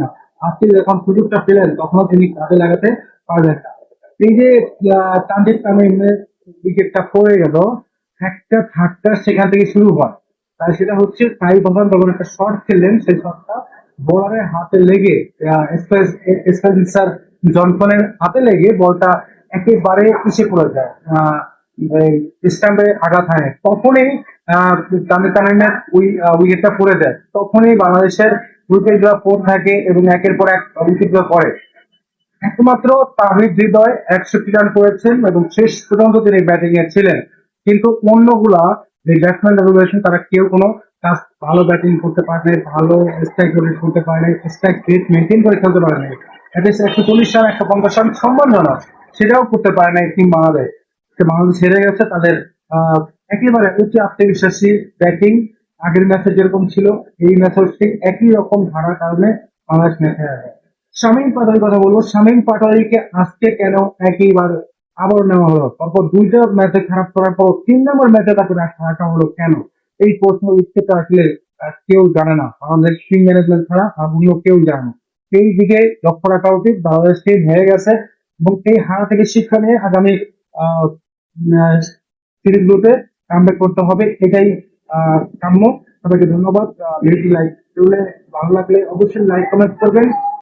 না। আজকে যখন সুযোগটা পেলেন তখনও তিনি কাজে লাগাতে পারলেন না। এই যে তানজিদ তামিমের উইকেটটা পড়ে গেল, একটা ধাক্কা সেখান থেকে শুরু হয়। তাই সেটা হচ্ছে সাইদ হাসান যখন একটা শট খেললেন, সেই শটটা বোলারের হাতে লেগে স্পেন্সার জনসনের হাতে লেগে বলটা একেবারে পিছিয়ে পড়ে যায়, স্টাম্পে আঘাত হয়। তখনই তামিম তামিমের উইকেটটা পড়ে যায়, তখনই বাংলাদেশের উইকেট গুলো পড়ে থাকে এবং একের পর এক উইকেট গুলো পড়ে। একমাত্র তাহিদ হৃদয় 61 রান করেছেন এবং শেষ পর্যন্ত তিনি ব্যাটিং এ ছিলেন। কিন্তু অন্যগুলা যে ব্যাটসম্যান রয়েছেন তারা কেউ কোনো কাজ ভালো ব্যাটিং করতে পারেনি, ভালো স্ট্রাইক রেট করতে পারেনি, স্ট্রাইক রেট মেনটেন করে খেলতে পারেনি। অ্যাটলিস্ট 140 রান 150 রান সম্মানজনক সেটাও করতে পারে না টিম বাংলাদেশ। সে বাংলাদেশ হেরে গেছে তাদের একেবারে উচ্চ আত্মবিশ্বাসী ব্যাটিং আগের ম্যাচে যেরকম ছিল, এই ম্যাচেও ঠিক একই রকম ধারার কারণে বাংলাদেশ ম্যাচে হারে। শামীম পাটোয়ারির কথা বলবো। শামীম পাটোয়ারিকে আজকে কেন একইবার আবার নেওয়া হলো? তারপর দুইটা ম্যাচে খারাপ করার পর 3 নম্বর ম্যাচে তাকে রাখা হলো কেন? এই প্রশ্ন উত্তরটা আসলে কেউ জানে না। আমাদের টিম ম্যানেজমেন্ট ছাড়া আর অন্য কেউ জানে না। এই দিকে লক্ষ্য রাখা উচিত। বাংলাদেশ টিম হেরে গেছে এবং এই হারা থেকে শিক্ষা নিয়ে আগামী আহ সিরিজগুলোতে কামব্যাক করতে হবে, এটাই কাম্য। সবাইকে ধন্যবাদ। ভিডিওটি লাইক করলে, ভালো লাগলে অবশ্যই লাইক কমেন্ট করবেন।